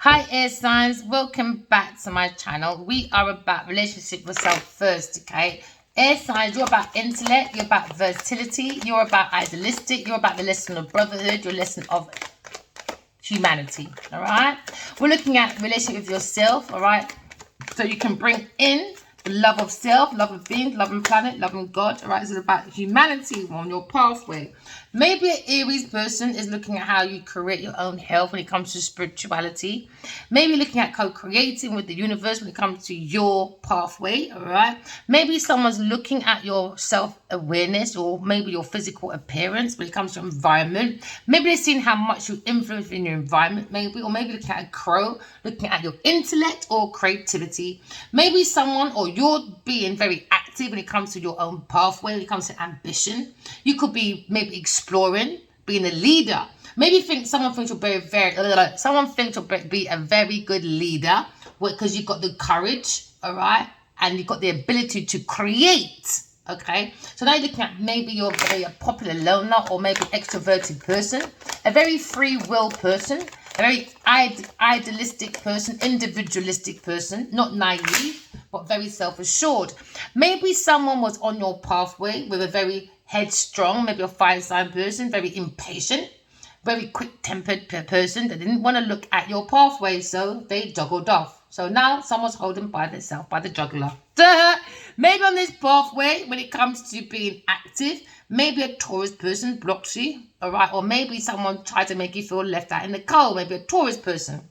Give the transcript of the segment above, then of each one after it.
Hi air signs, welcome back to my channel. We are about relationship with self first, okay? Air signs, you're about intellect, you're about versatility, you're about idealistic, you're about the lesson of brotherhood, your lesson of humanity, all right? We're looking at relationship with yourself, all right? So you can bring in the love of self, love of things, love of planet, love of God, all right? This is about humanity on your pathway. Maybe an Aries person is looking at how you create your own health when it comes to spirituality. Maybe looking at co-creating with the universe when it comes to your pathway, all right? Maybe someone's looking at your self-awareness or maybe your physical appearance when it comes to environment. Maybe they're seeing how much you influence in your environment, maybe, or maybe looking at a crow, looking at your intellect or creativity. Maybe someone or you're being very active when it comes to your own pathway, when it comes to ambition. You could be maybe exploring, being a leader. Maybe someone thinks you'll be someone thinks you'll be a very good leader because you've got the courage, all right, and you've got the ability to create. Okay, so now you're looking at maybe you're a popular loner or maybe extroverted person, a very free will person, a very idealistic person, individualistic person, not naive, but very self-assured. Maybe someone was on your pathway with a very headstrong, maybe a fire sign person, very impatient, very quick-tempered person that didn't want to look at your pathway, so they juggled off. So now someone's holding by themselves, by the juggler. Maybe on this pathway, when it comes to being active, maybe a Taurus person blocks you, all right? Or maybe someone tried to make you feel left out in the cold, maybe a Taurus person.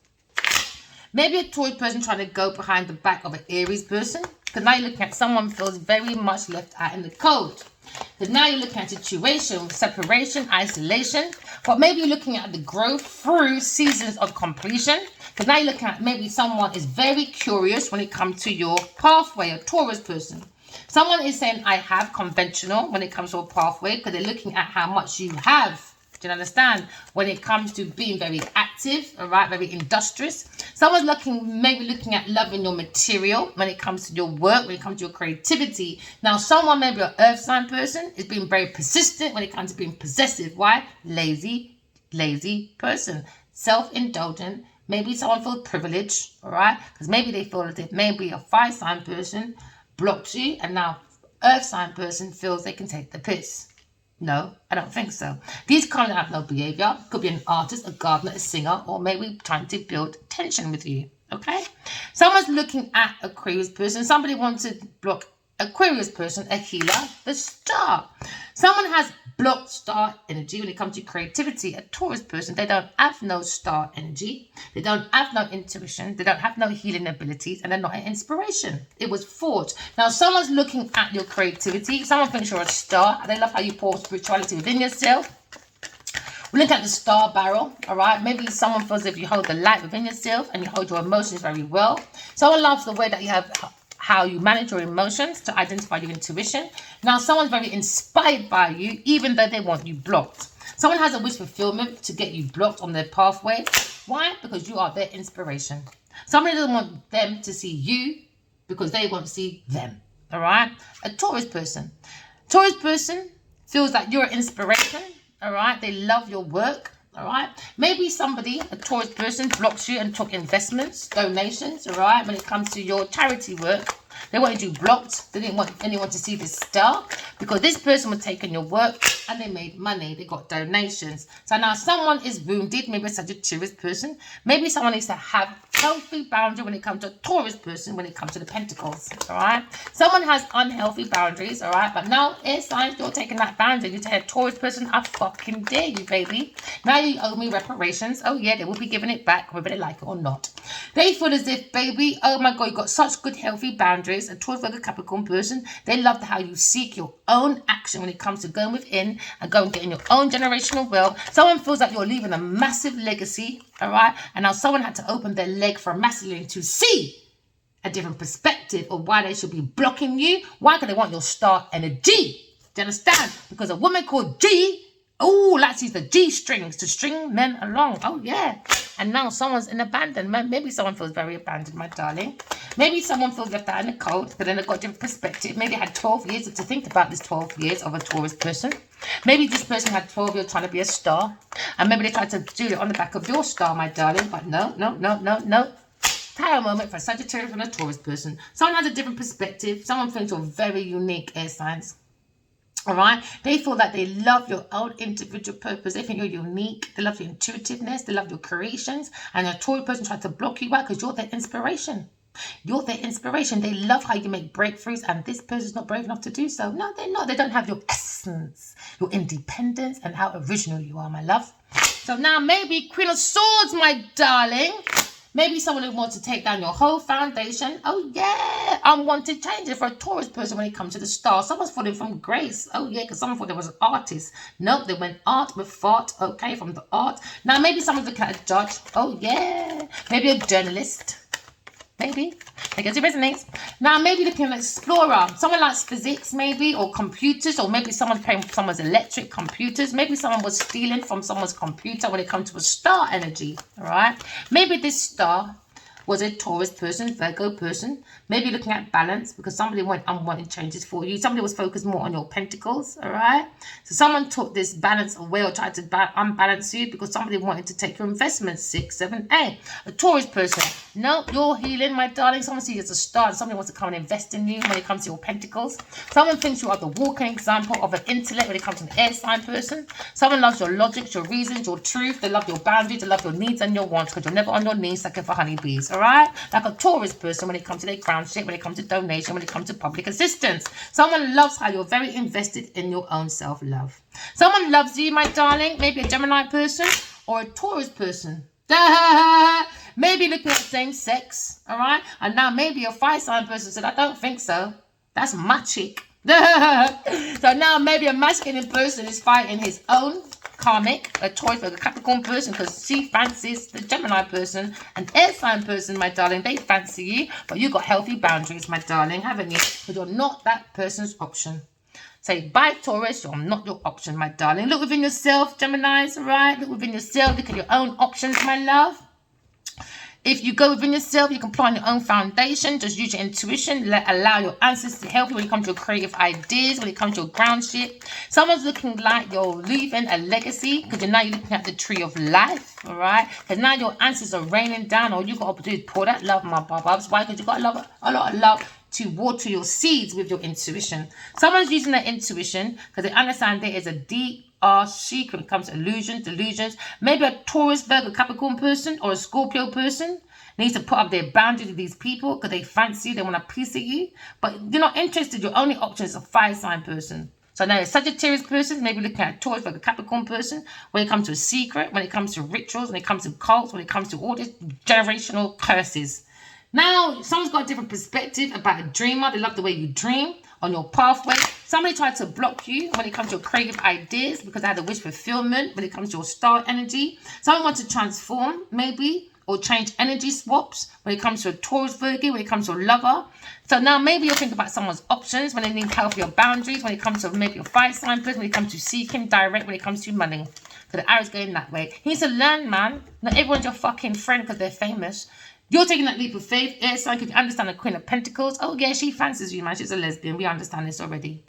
Maybe a Taurus person trying to go behind the back of an Aries person, because now you're looking at someone feels very much left out in the cold. Because now you're looking at a situation, separation, isolation, but maybe you're looking at the growth through seasons of completion. Because now you're looking at maybe someone is very curious when it comes to your pathway, a Taurus person. Someone is saying, I have conventional when it comes to a pathway because they're looking at how much you have. Do you understand? When it comes to being very active, all right, very industrious. Someone's maybe looking at loving your material when it comes to your work, when it comes to your creativity. Now, someone, maybe an earth sign person, is being very persistent when it comes to being possessive. Why? Lazy person. Self-indulgent. Maybe someone feels privileged, all right? Because maybe they feel that maybe a fire sign person blocks you, and now earth sign person feels they can take the piss. No, I don't think so. These kind of have no behavior. Could be an artist, a gardener, a singer, or maybe trying to build tension with you. Okay? Someone's looking at Aquarius person. Somebody wants to block Aquarius person, a healer, the star. Someone has blocked star energy when it comes to creativity. A Taurus person, they don't have no star energy. They don't have no intuition. They don't have no healing abilities, and they're not an inspiration. It was forged. Now, someone's looking at your creativity. Someone thinks you're a star. They love how you pour spirituality within yourself. We look at the star barrel, all right? Maybe someone feels if you hold the light within yourself and you hold your emotions very well. Someone loves the way that you have how you manage your emotions to identify your intuition. Now, someone's very inspired by you, even though they want you blocked. Someone has a wish fulfillment to get you blocked on their pathway. Why? Because you are their inspiration. Somebody doesn't want them to see you because they want to see them, all right? A Taurus person. Taurus person feels that you're an inspiration, all right? They love your work. All right, maybe somebody, a Taurus person, blocks you and took investments, donations, all right, when it comes to your charity work. They wanted you blocked. They didn't want anyone to see this star because this person was taking your work and they made money. They got donations. So now someone is wounded, maybe a Sagittarius person. Maybe someone needs to have healthy boundary when it comes to a Taurus person, when it comes to the Pentacles, all right? Someone has unhealthy boundaries, all right? But now, air signs, you're taking that boundary. You tell a Taurus person, I fucking dare you, baby. Now you owe me reparations. Oh, yeah, they will be giving it back, whether they like it or not. They feel as if, baby, oh my God, you got such good, healthy boundaries. A Taurus, Virgo, Capricorn person, they love how you seek your own action when it comes to going within and going and getting your own generational wealth. Someone feels like you're leaving a massive legacy, all right? And now someone had to open their leg for a masculine to see a different perspective of why they should be blocking you. Why? Because they want your star energy. Do you understand? Because a woman called G Oh, let's use the G strings to string men along. Oh, yeah. And now someone's in abandonment. Maybe someone feels very abandoned, my darling. Maybe someone feels left out in the cold, but then they've got a different perspective. Maybe they had 12 years to think about this 12 years of a Taurus person. Maybe this person had 12 years trying to be a star. And maybe they tried to do it on the back of your star, my darling. But no. Tower moment for a Sagittarius and a Taurus person. Someone has a different perspective. Someone thinks you're very unique, air signs. All right, they feel that they love your own individual purpose. They think you're unique. They love your intuitiveness. They love your creations. And a Taurus person tries to block you out because you're their inspiration. You're their inspiration. They love how you make breakthroughs, and this person's not brave enough to do so. No, they're not. They don't have your essence, your independence, and how original you are, my love. So now maybe Queen of Swords, my darling. Maybe someone who wants to take down your whole foundation. Oh, yeah. Unwanted changes for a Taurus person when it comes to the star. Someone's falling from grace. Oh, yeah, because someone thought there was an artist. Nope, they went art with thought. Okay, from the art. Now, maybe someone's looking at a judge. Oh, yeah. Maybe a journalist. Maybe. I guess it resonates. Now, maybe looking at an explorer. Someone likes physics, maybe, or computers, or maybe someone's paying for someone's electric computers. Maybe someone was stealing from someone's computer when it comes to a star energy, all right? Maybe this star was a Taurus person, Virgo person. Maybe looking at balance because somebody went unwanted changes for you. Somebody was focused more on your pentacles, all right? So someone took this balance away or tried to unbalance you because somebody wanted to take your investments. 6, 7, 8. A Taurus person. No, you're healing, my darling. Someone sees you as a star and somebody wants to come and invest in you when it comes to your pentacles. Someone thinks you are the walking example of an intellect when it comes to an air sign person. Someone loves your logic, your reasons, your truth. They love your boundaries. They love your needs and your wants because you're never on your knees sucking for honeybees, all right? Like a Taurus person when it comes to their crown shit, when it comes to donation, when it comes to public assistance. Someone loves how you're very invested in your own self-love. Someone loves you, my darling. Maybe a Gemini person or a Taurus person. Maybe looking at the same sex, all right? And now maybe a fire sign person said, I don't think so. That's my chick. So now maybe a masculine person is fighting his own karmic, a Taurus or a Capricorn person because she fancies the Gemini person. An air sign person, my darling, they fancy you, but you got healthy boundaries, my darling, haven't you? Because you're not that person's option. Say, bye, Taurus, you're not your option, my darling. Look within yourself, Geminis, all right? Look within yourself. Look at your own options, my love. If you go within yourself, you can plan your own foundation. Just use your intuition. Allow your ancestors to help you when it comes to your creative ideas, when it comes to your ground shit. Someone's looking like you're leaving a legacy because now you're looking at the tree of life, all right? Because now your ancestors are raining down. All you got to do is pour that love, my bubs. Why? Because you got a lot of love to water your seeds with your intuition. Someone's using their intuition because they understand there is a deep secret when it comes to illusions, delusions. Maybe a Taurus, Virgo, Capricorn person or a Scorpio person needs to put up their boundaries with these people because they fancy you, they want a piece of you, but you're not interested. Your only option is a fire sign person. So now a Sagittarius person, maybe looking at a Taurus, Virgo, Capricorn person when it comes to a secret, when it comes to rituals, when it comes to cults, when it comes to all these generational curses. Now, someone's got a different perspective about a dreamer. They love the way you dream on your pathway. Somebody tried to block you when it comes to your creative ideas because they had a wish fulfillment when it comes to your star energy. Someone wants to transform, maybe, or change energy swaps when it comes to a Taurus, Virgo, when it comes to a lover. So now maybe you'll think about someone's options when they need help with your boundaries, when it comes to maybe your fire sign person, when it comes to seeking direct, when it comes to money. So the arrow's going that way. He needs to learn, man. Not everyone's your fucking friend because they're famous. You're taking that leap of faith. Air sign, could you understand the Queen of Pentacles? Oh, yeah, she fancies you, man. She's a lesbian. We understand this already.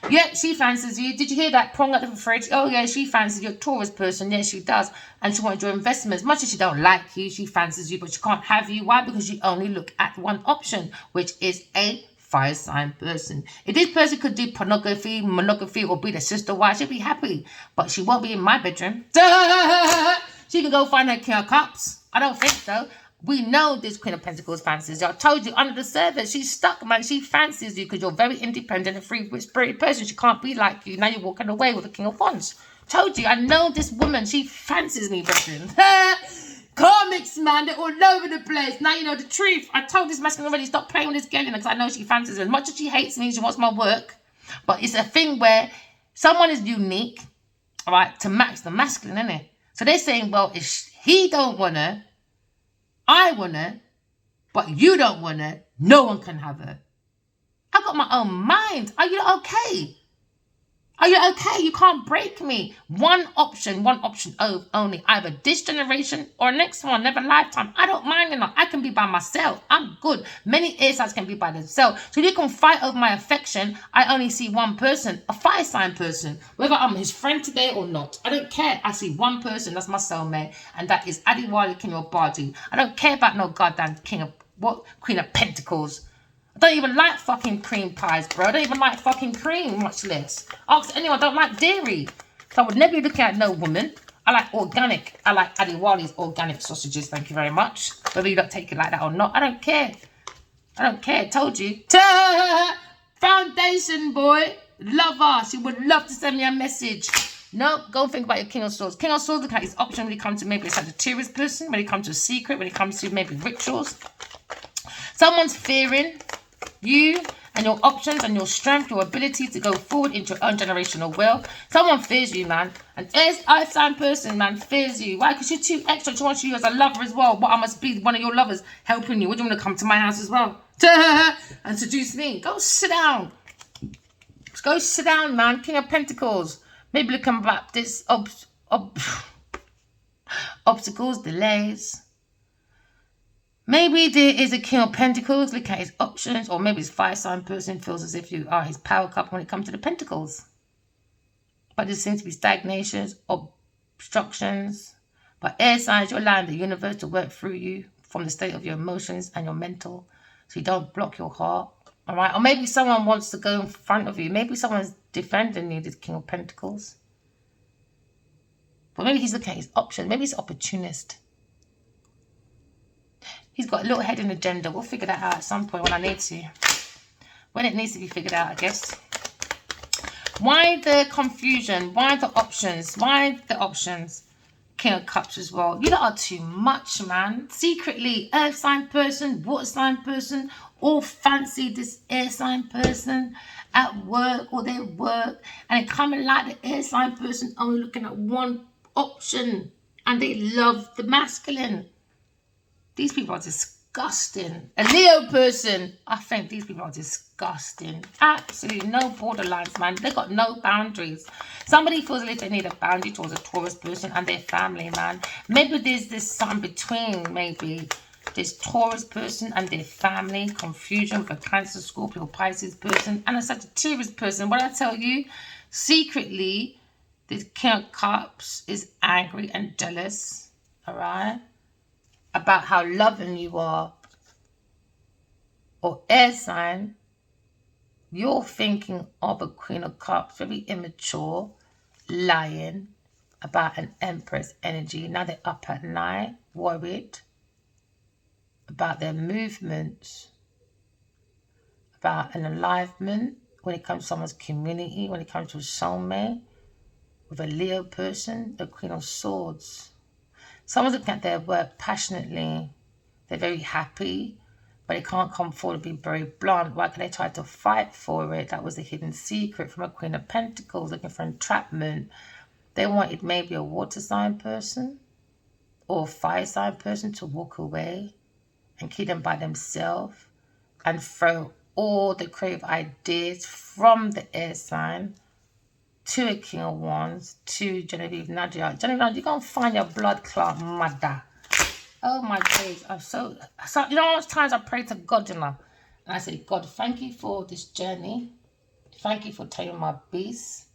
Yep, she fancies you. Did you hear that prong at the fridge? Oh, yeah, she fancies you. A Taurus person. Yes, she does. And she wants your investments. Much as she don't like you, she fancies you, but she can't have you. Why? Because you only look at one option, which is a fire sign person. If this person could do pornography, monogamy, or be the sister wife, she'd be happy. But she won't be in my bedroom. She can go find her King of Cups. I don't think so. We know this Queen of Pentacles fancies you. I told you under the surface, she's stuck, man. She fancies you because you're very independent and free-spirited person. She can't be like you. Now you're walking away with the King of Wands. Told you, I know this woman. She fancies me, brethren. Karmics, man, they're all over the place. Now you know the truth. I told this masculine already, stop playing with this girl because I know she fancies me. As much as she hates me, she wants my work. But it's a thing where someone is unique, all right, to match the masculine, isn't it? So they're saying, well, if he don't want her, I want her, but you don't want her, no one can have her. I got my own mind. Are you okay? Are you okay? You can't break me. One option only. Either this generation or next one, never lifetime. I don't mind enough. I can be by myself. I'm good. Many air signs can be by themselves. So you can fight over my affection. I only see one person, a fire sign person. Whether I'm his friend today or not, I don't care. I see one person, that's my soulmate, and that is Adiwali King of Bardi. I don't care about no goddamn Queen of Pentacles. I don't even like fucking cream pies, bro. I don't even like fucking cream, much less. Ask anyone, I don't like dairy. So I would never be looking at no woman. I like organic. I like Adiwali's organic sausages, thank you very much. Whether you don't take it like that or not, I don't care. I don't care, told you. Foundation, boy. Love us. You would love to send me a message. No, go and think about your King of Swords. King of Swords, look at his option when it comes to maybe a Sagittarius person, when it comes to a secret, when it comes to maybe rituals. Someone's fearing you and your options and your strength, your ability to go forward into your own generational wealth. Someone fears you, man. An earth sign person, man, fears you. Why? Because you're too extra. She wants you as a lover as well. What, I must be one of your lovers helping you. Would you want to come to my house as well? And seduce me? Go sit down. Go sit down, man. King of Pentacles. Maybe look about this obstacles, delays. Maybe there is a King of Pentacles, look at his options, or maybe his fire sign person feels as if you are his power couple when it comes to the Pentacles. But there seems to be stagnations, obstructions. But air signs, you're allowing the universe to work through you from the state of your emotions and your mental, so you don't block your heart. All right? Or maybe someone wants to go in front of you. Maybe someone's defending you, this King of Pentacles. But maybe he's looking at his options. Maybe he's an opportunist. He's got a little hidden agenda. We'll figure that out at some point when I need to. When it needs to be figured out, I guess. Why the confusion? Why the options? Why the options? King of Cups as well. You lot are too much, man. Secretly, earth sign person, water sign person, all fancy this air sign person at work or their work. And they coming like the air sign person only looking at one option. And they love the masculine. These people are disgusting. A Leo person, I think these people are disgusting. Absolutely no borderlines, man. They got no boundaries. Somebody feels as if they need a boundary towards a Taurus person and their family, man. Maybe there's this something between, maybe this Taurus person and their family. Confusion with a Cancer, Scorpio, Pisces person and a Sagittarius person. What I tell you, secretly, this King of Cups is angry and jealous. All right? About how loving you are, or air sign, you're thinking of a Queen of Cups, very immature, lying about an Empress energy. Now they're up at night, worried about their movements, about an alignment when it comes to someone's community, when it comes to a soulmate, with a Leo person, the Queen of Swords. Someone's looking at their work passionately. They're very happy, but they can't come forward and be very blunt. Why can they try to fight for it? That was a hidden secret from a Queen of Pentacles, looking for entrapment. They wanted maybe a water sign person or a fire sign person to walk away and keep them by themselves and throw all the creative ideas from the air sign to a King of Wands, to Genevieve Nadia. Genevieve, you're going to find your blood clot mother. Oh my days. I'm so, you know how much times I pray to God, you know? And I say, God, thank you for this journey. Thank you for taming my beast.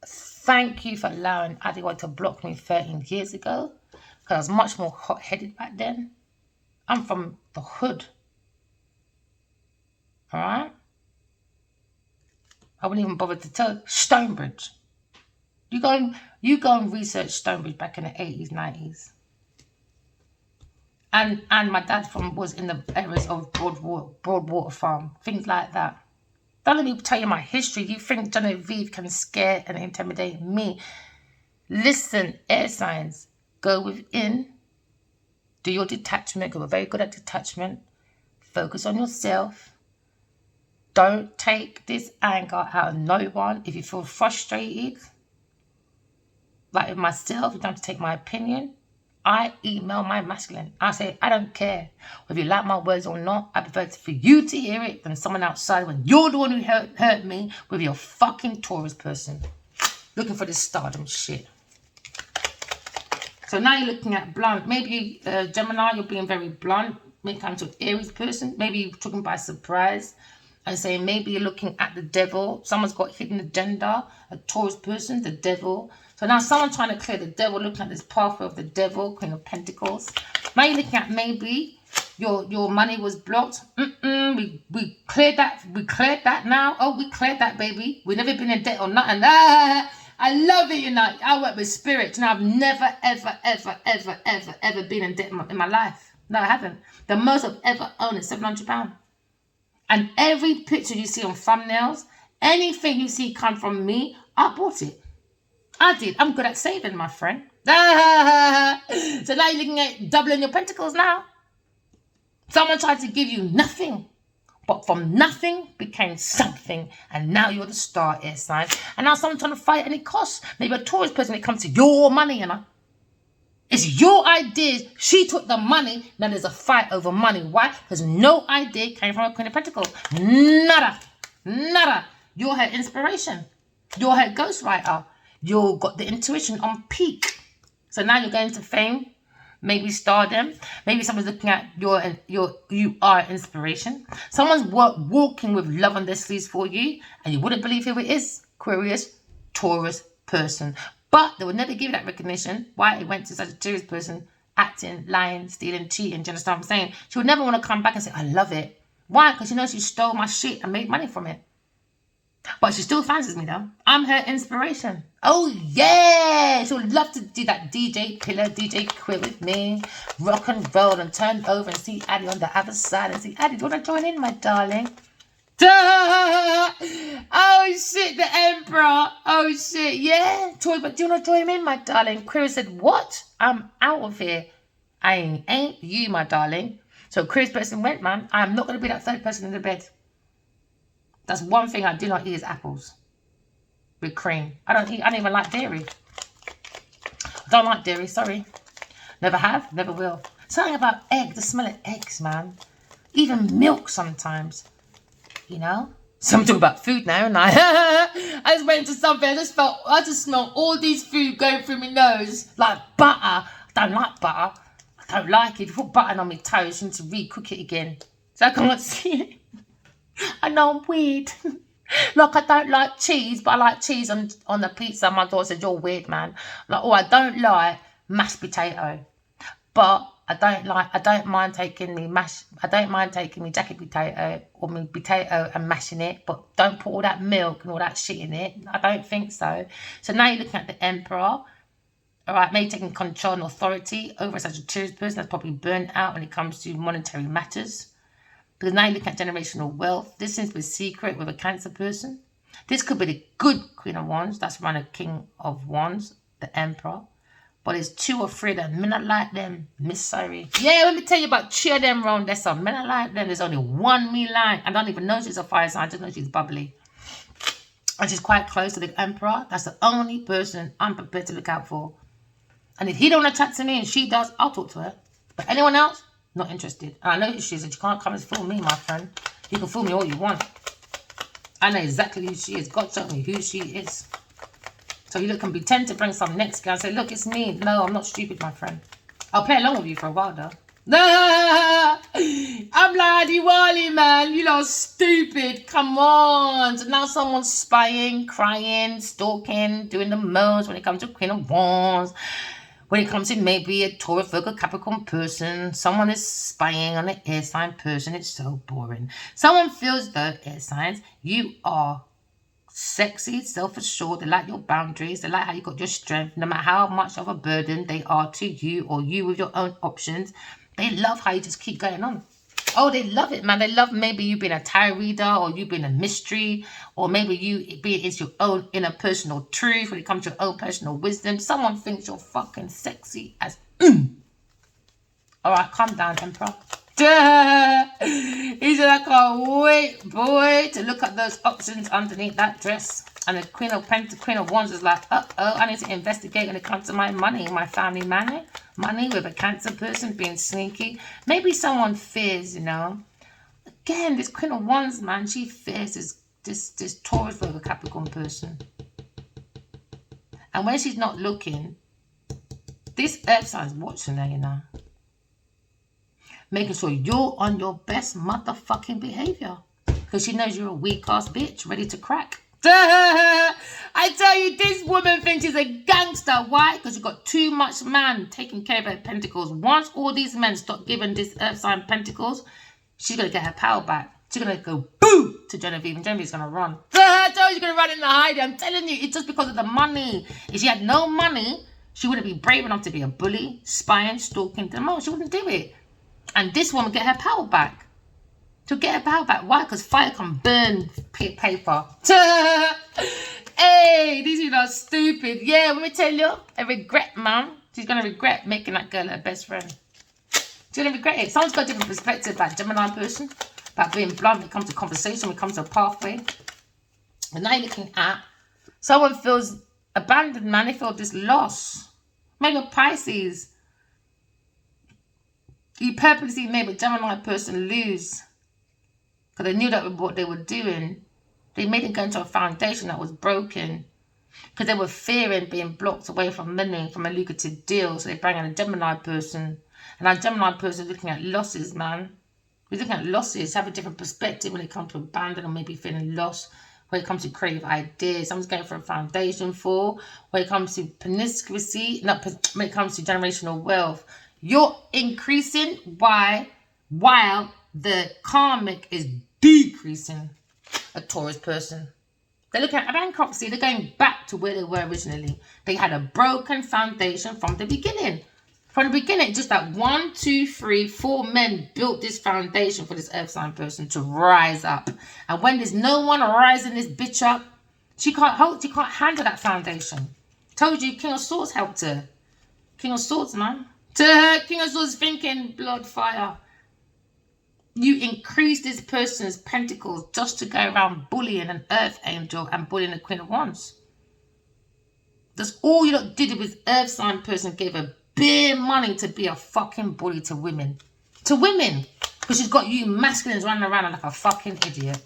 Thank you for allowing Adiwa to block me 13 years ago. Because I was much more hot-headed back then. I'm from the hood. Alright? I wouldn't even bother to tell Stonebridge. You go and research Stonebridge back in the 80s, 90s. And my dad was in the areas of Broadwater Farm, things like that. Don't let me tell you my history. You think Genevieve can scare and intimidate me? Listen, air signs, go within, do your detachment. We're very good at detachment. Focus on yourself. Don't take this anger out of no one. If you feel frustrated, like with myself, you don't have to take my opinion. I email my masculine. I say, I don't care whether you like my words or not. I prefer for you to hear it than someone outside when you're the one who hurt me with your fucking Taurus person. Looking for this stardom shit. So now you're looking at blunt. Maybe Gemini, you're being very blunt. When it comes to an Aries person, maybe you're talking by surprise and saying maybe you're looking at the devil. Someone's got hidden agenda, a Taurus person, the devil. So now someone's trying to clear the devil, looking at this pathway of the devil, Queen of Pentacles. Now you're looking at maybe your money was blocked. We cleared that. We cleared that now. Oh, we cleared that, baby. We've never been in debt or nothing. I love it, you know. I work with spirit. You know, I've never, ever been in debt in my life. No, I haven't. The most I've ever owned is £700. And every picture you see on thumbnails, anything you see come from me, I bought it. I did. I'm good at saving, my friend. So now you're looking at doubling your pentacles now. Someone tried to give you nothing, but from nothing became something. And now you're the star, air sign. And now someone's trying to fight at any cost. Maybe a Taurus person when it comes to your money, you know. It's your idea. She took the money. Now there's a fight over money. Why? Because no idea came from a Queen of Pentacles. Nada. Nada. You're her inspiration. You're her ghostwriter. You got the intuition on peak. So now you're going to fame. Maybe stardom. Maybe someone's looking at you are inspiration. Someone's walking with love on their sleeves for you. And you wouldn't believe who it is. Aquarius, Taurus person. But they would never give you that recognition. Why? It went to such a Taurus person, acting, lying, stealing, cheating. Do you understand what I'm saying? She would never want to come back and say, I love it. Why? Because she knows she stole my shit and made money from it. But she still fancies me though. I'm her inspiration. Oh yeah. She would love to do that DJ pillar, DJ quit with me. Rock and roll and turn over and see Addie on the other side and see, Addie, do you want to join in, my darling? Oh shit, the Emperor. Oh shit, yeah. Toy, but do you want to join in, my darling? Query said, what? I'm out of here. I ain't you, my darling. So Query's person went, man. I'm not going to be that third person in the bed. That's one thing I do not eat is apples with cream. I don't even like dairy. I don't like dairy, sorry. Never have, never will. Something about egg, the smell of eggs, man. Even milk sometimes. You know? So I'm talking about food now, and I just went into something, I just smelled all these food going through my nose. Like butter. I don't like butter. I don't like it. If you put butter on my toast, you need to re-cook it again. So I can't see it. I know I'm weird. Like I don't like cheese, but I like cheese on the pizza. My daughter said, you're weird, man. Like, oh, I don't like mashed potato. But I don't mind taking me jacket potato or my potato and mashing it, but don't put all that milk and all that shit in it. I don't think so. So now you're looking at the Emperor. All right, maybe taking control and authority over such a Taurus person that's probably burnt out when it comes to monetary matters. Because now you look at generational wealth. This seems to be a secret with a Cancer person. This could be the good Queen of Wands. That's around a King of Wands, the Emperor. But it's 2 or 3 that men not like them. Miss Sorry. Yeah, let me tell you about 2 of them round there. So men not like them. There's only 1 me like. I don't even know she's a fire sign. I just know she's bubbly. And she's quite close to the Emperor. That's the only person I'm prepared to look out for. And if he don't attract to me and she does, I'll talk to her. But anyone else? Not interested. And I know who she is, and you can't come and fool me, my friend. You can fool me all you want. I know exactly who she is. God showed me who she is. So you can pretend to bring some next guy and say, look, it's me. No, I'm not stupid, my friend. I'll play along with you for a while, though. I'm like, Diwali, man. You know, stupid. Come on. So now someone's spying, crying, stalking, doing the most when it comes to Queen of Wands. When it comes to maybe a Taurus, Virgo, Capricorn person, someone is spying on an air sign person. It's so boring. Someone feels though, air signs, you are sexy, self-assured. They like your boundaries. They like how you got your strength. No matter how much of a burden they are to you or you with your own options, they love how you just keep going on. Oh, they love it, man. They love maybe you being a tarot reader or you being a mystery or maybe you being into your own inner personal truth when it comes to your own personal wisdom. Someone thinks you're fucking sexy as All right, calm down, Emperor. He said, I can't wait, boy, to look at those options underneath that dress. And the Queen of Wands is like, I need to investigate when it comes to my money, my family money with a Cancer person being sneaky. Maybe someone fears, you know. Again, this Queen of Wands, man, she fears this Taurus Virgo Capricorn person. And when she's not looking, this Earth sign's watching her, you know. Making sure you're on your best motherfucking behavior. Because she knows you're a weak ass bitch ready to crack. I tell you, this woman thinks she's a gangster. Why? Because you've got too much man taking care of her pentacles. Once all these men stop giving this Earth sign pentacles, she's going to get her power back. She's going to go boo to Genevieve, and Genevieve's going to run. I told you she's going to run in the hide. I'm telling you, it's just because of the money. If she had no money, she wouldn't be brave enough to be a bully, spying, stalking. She wouldn't do it. And this woman get her power back. To get her power back. Why? Because fire can burn paper. Hey, these people are stupid. Yeah, let me tell you, I regret, man. She's going to regret making that girl her best friend. She's going to regret it. Someone's got a different perspective about Gemini person, about being blunt when it comes to conversation, when it comes to a pathway. And now you're looking at someone feels abandoned, man. They feel this loss. Maybe a Pisces. You purposely made a Gemini person lose. Because they knew that with what they were doing, they made it go into a foundation that was broken. Because they were fearing being blocked away from money, from a lucrative deal. So they bring in a Gemini person. And our Gemini person is looking at losses, man. We're looking at losses, have a different perspective when it comes to abandon or maybe feeling lost. When it comes to creative ideas, someone's going for a foundation for. When it comes to promiscuity, when it comes to generational wealth. You're increasing while the karmic is decreasing. A Taurus person. They're looking at bankruptcy. They're going back to where they were originally. They had a broken foundation from the beginning. From the beginning, just like 1, 2, 3, 4 men built this foundation for this Earth sign person to rise up. And when there's no one rising this bitch up, she can't handle that foundation. Told you, King of Swords helped her. King of Swords, man. To her, King of Swords thinking blood, fire. You increase this person's pentacles just to go around bullying an Earth angel and bullying the Queen of Wands. That's all you did with Earth sign person, gave her bare money to be a fucking bully to women. To women. Because she's got you masculines running around like a fucking idiot.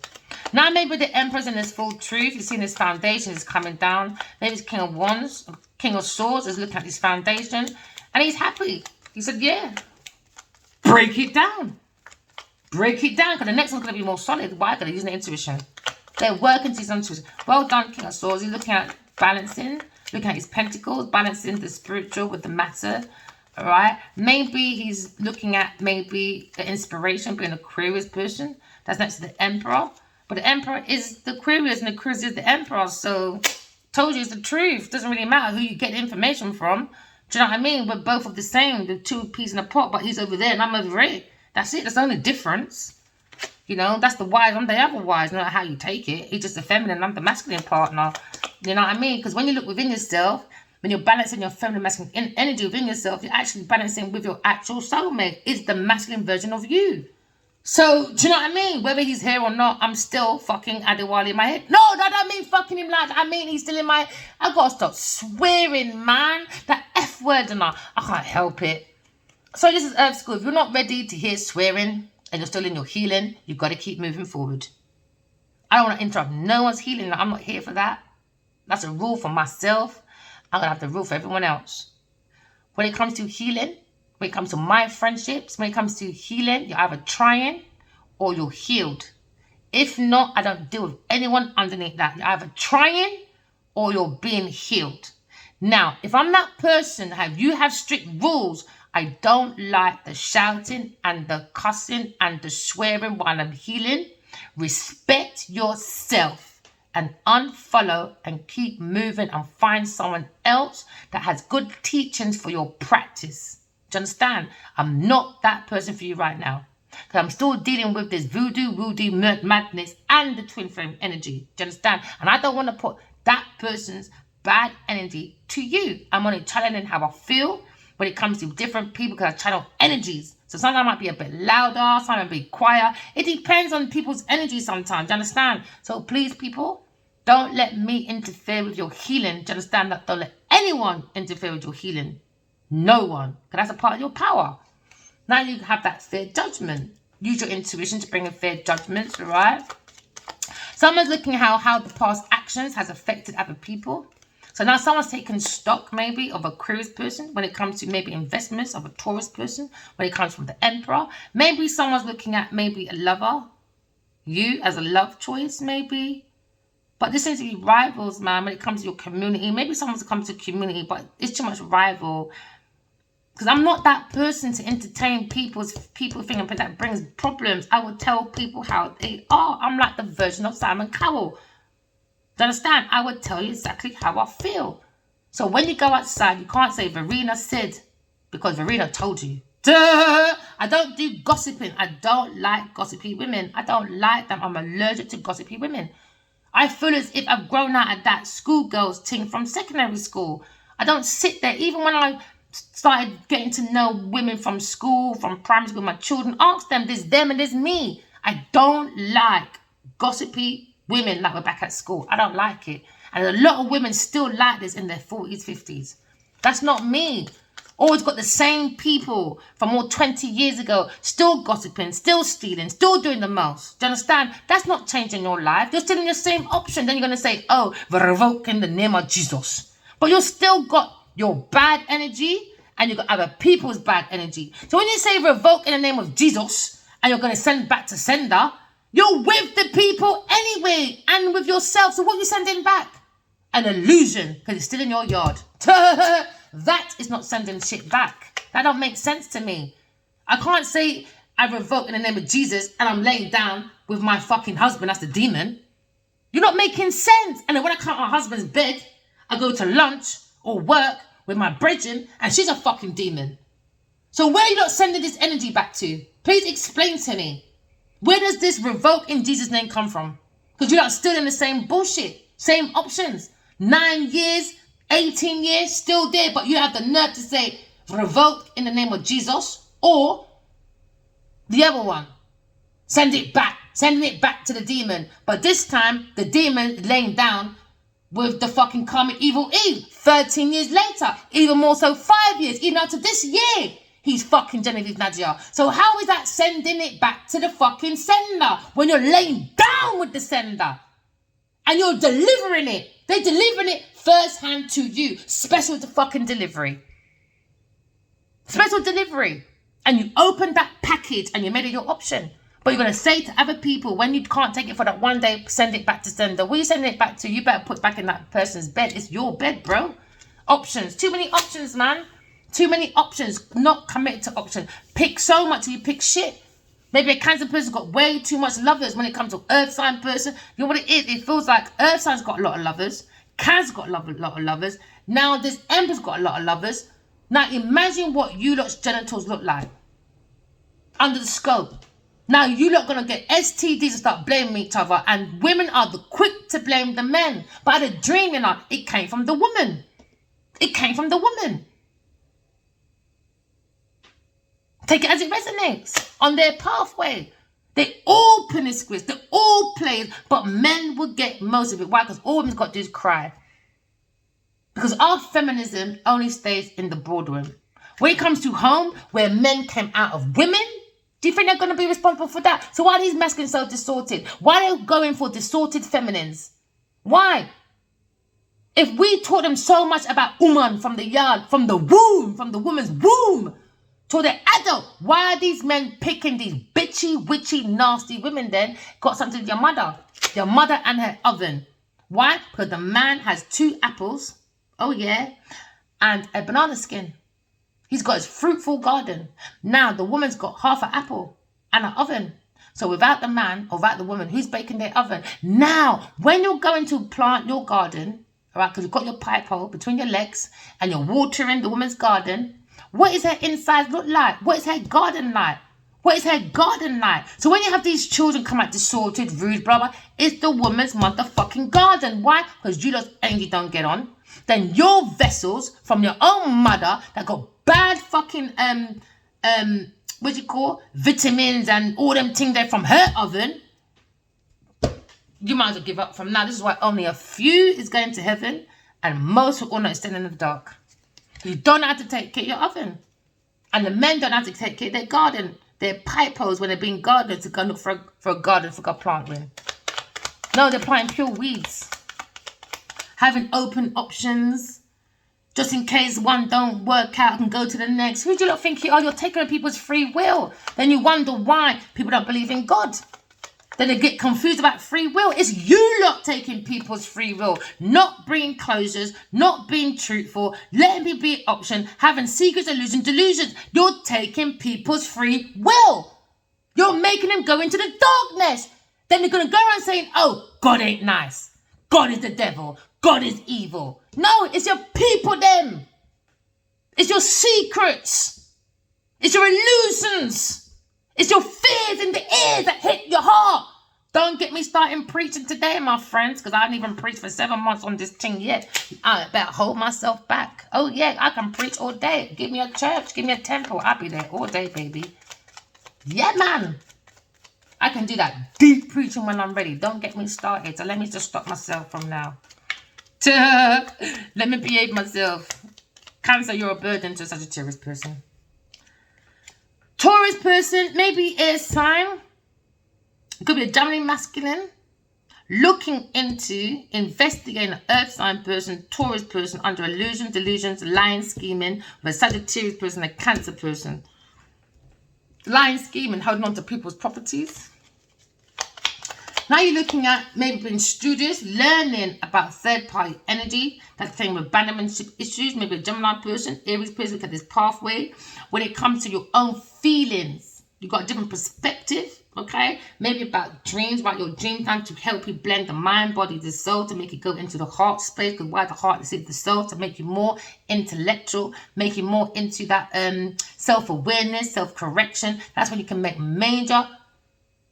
Now maybe the Emperor's in his full truth. You've seen his foundation is coming down. Maybe it's King of Wands, King of Swords is looking at his foundation. And he's happy. He said, yeah. Break it down. Break it down. Because the next one's going to be more solid. Why? Because they're using the intuition. They're working to his intuition. Well done, King of Swords. He's looking at balancing. Looking at his pentacles, balancing the spiritual with the matter, all right? Maybe he's looking at maybe the inspiration, being an Aquarius person. That's next to the Emperor. But the Emperor is the Aquarius, and the Aquarius is the Emperor. So, told you it's the truth. Doesn't really matter who you get the information from. Do you know what I mean? We're both of the same, the two peas in a pot, but he's over there and I'm over here. That's it. That's the only difference. You know, that's the wise. I'm the other wise, no matter how you take it. He's just the feminine, I'm the masculine partner. You know what I mean? Because when you look within yourself, when you're balancing your feminine, masculine energy within yourself, you're actually balancing with your actual soulmate. It's the masculine version of you. So, do you know what I mean? Whether he's here or not, I'm still fucking Adewale in my head. No, I don't mean fucking him like that. I mean he's still in my... I gotta stop swearing, man. That F word and I can't help it. So this is Earth School. If you're not ready to hear swearing and you're still in your healing, you've got to keep moving forward. I don't want to interrupt no one's healing. I'm not here for that. That's a rule for myself. I'm going to have the rule for everyone else. When it comes to healing, when it comes to my friendships, when it comes to healing, you're either trying or you're healed. If not, I don't deal with anyone underneath that. You're either trying or you're being healed. Now, if I'm that person, you have strict rules. I don't like the shouting and the cussing and the swearing while I'm healing. Respect yourself. And unfollow and keep moving and find someone else that has good teachings for your practice. Do you understand? I'm not that person for you right now. Because I'm still dealing with this voodoo, madness and the twin flame energy. Do you understand? And I don't want to put that person's bad energy to you. I'm only channeling how I feel when it comes to different people because I channel energies. So sometimes I might be a bit louder, sometimes I might be quiet. It depends on people's energy sometimes. Do you understand? So please, people, Don't let me interfere with your healing. Do you understand that? Don't let anyone interfere with your healing. No one. Because that's a part of your power. Now you have that fair judgment. Use your intuition to bring in fair judgments, right? Someone's looking at how the past actions has affected other people. So now someone's taking stock maybe of a Aquarius person when it comes to maybe investments, of a Taurus person when it comes from the Emperor. Maybe someone's looking at maybe a lover, you as a love choice maybe. But this seems to be rivals, man, when it comes to your community. Maybe someone's come to community, but it's too much rival. Because I'm not that person to entertain people thinking that brings problems. I will tell people how they are. I'm like the version of Simon Cowell. Do you understand? I would tell you exactly how I feel. So when you go outside, you can't say Verena said, because Verena told you. Duh! I don't do gossiping. I don't like gossipy women. I don't like them. I'm allergic to gossipy women. I feel as if I've grown out of that schoolgirls thing from secondary school. I don't sit there. Even when I started getting to know women from school, from primary school, my children, ask them, there's them and there's me. I don't like gossipy women like we're back at school. I don't like it. And a lot of women still like this in their 40s, 50s. That's not me. Always got the same people from all 20 years ago, still gossiping, still stealing, still doing the most. Do you understand? That's not changing your life. You're still in the same option. Then you're going to say, oh, revoke in the name of Jesus. But you've still got your bad energy and you've got other people's bad energy. So when you say revoke in the name of Jesus and you're going to send back to sender, you're with the people anyway and with yourself. So what are you sending back? An illusion, because it's still in your yard. That is not sending shit back. That don't make sense to me. I can't say I revoke in the name of Jesus and I'm laying down with my fucking husband. That's the demon. You're not making sense. And then when I come out my husband's bed, I go to lunch or work with my brethren and she's a fucking demon. So where are you not sending this energy back to? Please explain to me. Where does this revoke in Jesus' name come from? Because you're not still in the same bullshit. Same options. 9 years, 18 years, still there. But you have the nerve to say revoke in the name of Jesus. Or the other one. Send it back. Sending it back to the demon. But this time, the demon laying down with the fucking karmic evil Eve. 13 years later. Even more so 5 years. Even up to this year. He's fucking Genevieve Nadia. So how is that sending it back to the fucking sender when you're laying down with the sender and you're delivering it? They're delivering it first hand to you. Special fucking delivery. Special delivery. And you open that package and you made it your option. But you're going to say to other people when you can't take it for that one day, send it back to sender. What are you sending it back to? You better put back in that person's bed. It's your bed, bro. Options. Too many options, man. Too many options. Not committed to options. Pick so much you pick shit. Maybe a Cancer person's got way too much lovers when it comes to Earth sign person. You know what it is? It feels like Earth sign's got a lot of lovers. Cancer's got a lot of lovers. Now this Emperor's got a lot of lovers. Now imagine what you lot's genitals look like under the scope. Now you lot gonna get STDs and start blaming each other, and women are the quick to blame the men. But I had a dream, you know, it came from the woman. It came from the woman. Take it as it resonates on their pathway. They all promiscuous, they all players, but men would get most of it. Why? Because all women's got to do is cry. Because our feminism only stays in the boardroom. When it comes to home, where men came out of women, do you think they're going to be responsible for that? So why are these masculines so distorted? Why are they going for distorted feminines? Why? If we taught them so much about woman from the yard, from the womb, from the woman's womb, to the adult, why are these men picking these bitchy, witchy, nasty women then? Got something to do with your mother and her oven. Why? Because the man has 2 apples, oh yeah, and a banana skin. He's got his fruitful garden. Now the woman's got half an apple and an oven. So without the man or without the woman, who's baking their oven? Now, when you're going to plant your garden, all right, because you've got your pipe hole between your legs and you're watering the woman's garden, what is her inside look like? What is her garden like? What is her garden like? So when you have these children come out distorted, rude, blah, blah, it's the woman's motherfucking garden. Why? Because you lot angry don't get on. Then your vessels from your own mother that got bad fucking, what do you call, vitamins and all them things there from her oven, you might as well give up from now. This is why only a few is going to heaven, and most will all not stand in the dark. You don't have to take care of your oven. And the men don't have to take care of their garden. They're pipos when they're being gardeners to go look for a garden for a plant in. No, they're planting pure weeds. Having open options. Just in case one don't work out and go to the next. Who do you not think you are? You're taking away people's free will. Then you wonder why people don't believe in God. Then they get confused about free will. It's you lot taking people's free will. Not bringing closures, not being truthful, letting me be an option, having secrets, delusions. You're taking people's free will. You're making them go into the darkness. Then they're going to go around saying, oh, God ain't nice. God is the devil. God is evil. No, it's your people, them. It's your secrets. It's your illusions. It's your fears in the ears that hit your heart. Don't get me starting preaching today, my friends, because I haven't even preached for 7 months on this thing yet. I better hold myself back. Oh, yeah, I can preach all day. Give me a church. Give me a temple. I'll be there all day, baby. Yeah, man. I can do that deep preaching when I'm ready. Don't get me started. So let me just stop myself from now. Let me behave myself. Cancer, you're a burden to a Sagittarius person. Taurus person, maybe air sign. It could be a Gemini masculine. Looking into investigating an earth sign person, Taurus person under illusion, delusions, lying, scheming, with a Sagittarius person, a Cancer person. Lying, scheming, holding on to people's properties. Now you're looking at maybe being studious, learning about third-party energy. That's playing with abandonment issues. Maybe a Gemini person, Aries person, look at this pathway. When it comes to your own feelings, you've got a different perspective, okay? Maybe about dreams, about your dream time to help you blend the mind, body, the soul, to make you go into the heart space. Because why the heart is the soul, to make you more intellectual, make you more into that self-awareness, self-correction. That's when you can make major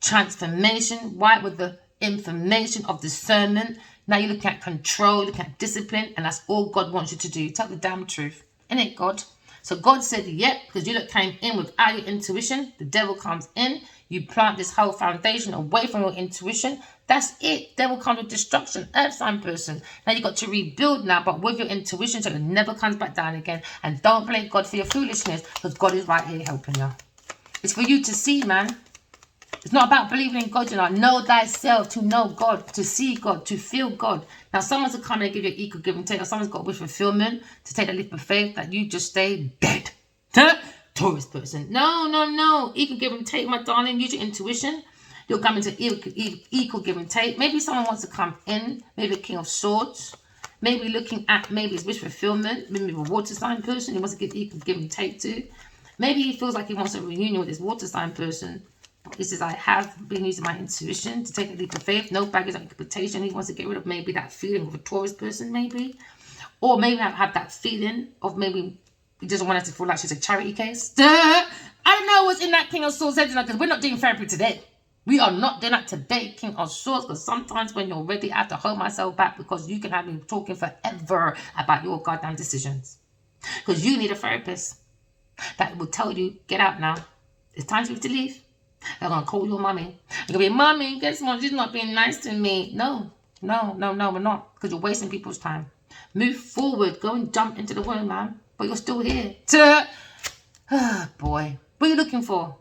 transformation. Why? With the information of discernment. Now you're looking at control, looking at discipline, and that's all God wants you to do. Tell the damn truth. Innit, God? So God said, yep, because you lot came in without your intuition. The devil comes in. You plant this whole foundation away from your intuition. That's it. Devil comes with destruction. Earth sign person. Now you got to rebuild now, but with your intuition, so it never comes back down again. And don't blame God for your foolishness, because God is right here helping you. It's for you to see, man. It's not about believing in God, you know thyself, to know God, to see God, to feel God. Now, someone's to come and give you an equal give and take, or someone's got wish fulfillment to take a leap of faith that you just stay dead. Taurus person. No. Equal give and take, my darling. Use your intuition. You'll come into equal give and take. Maybe someone wants to come in, maybe a King of Swords. Maybe looking at maybe his wish fulfillment. Maybe a water sign person he wants to give equal give and take to. Maybe he feels like he wants a reunion with his water sign person. He says, I have been using my intuition to take a leap of faith. No baggage or interpretation. He wants to get rid of maybe that feeling of a Taurus person, maybe. Or maybe have that feeling of maybe he doesn't want us to feel like she's a charity case. I don't know what's in that King of Swords head, because we're not doing therapy today. We are not doing that today, King of Swords, because sometimes when you're ready, I have to hold myself back, because you can have me talking forever about your goddamn decisions. Because you need a therapist that will tell you, get out now. It's time for you to leave. They're going to call your mommy. You're going to be, mommy, guess what? She's not being nice to me. No, we're not. Because you're wasting people's time. Move forward. Go and jump into the womb, man. But you're still here. Oh, boy. What are you looking for?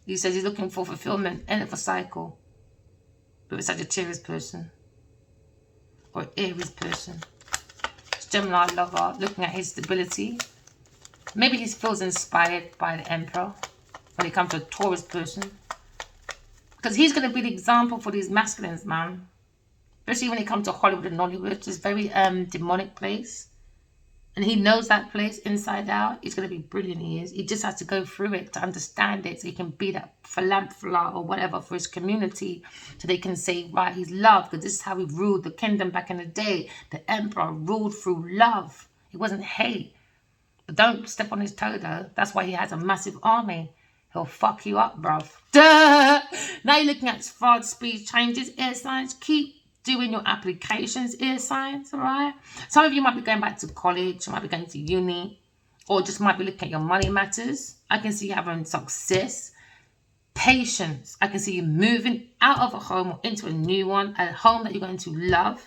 He says he's looking for fulfillment. End of a cycle. With a Sagittarius person. Or Aries person. Gemini lover. Looking at his stability. Maybe he feels inspired by the Emperor. When it comes to a Taurus person. Because he's going to be the example for these masculines, man. Especially when it comes to Hollywood and Nollywood. It's a very demonic place. And he knows that place inside out. He's going to be brilliant, he is. He just has to go through it to understand it. So he can be that philanthropist or whatever for his community. So they can say, right, he's loved. Because this is how he ruled the kingdom back in the day. The emperor ruled through love. It wasn't hate. But don't step on his toe, though. That's why he has a massive army. He'll fuck you up, bruv. Duh! Now you're looking at as far as speed changes, air signs. Keep doing your applications, air signs, all right? Some of you might be going back to college, might be going to uni, or just might be looking at your money matters. I can see you having success. Patience. I can see you moving out of a home or into a new one, a home that you're going to love.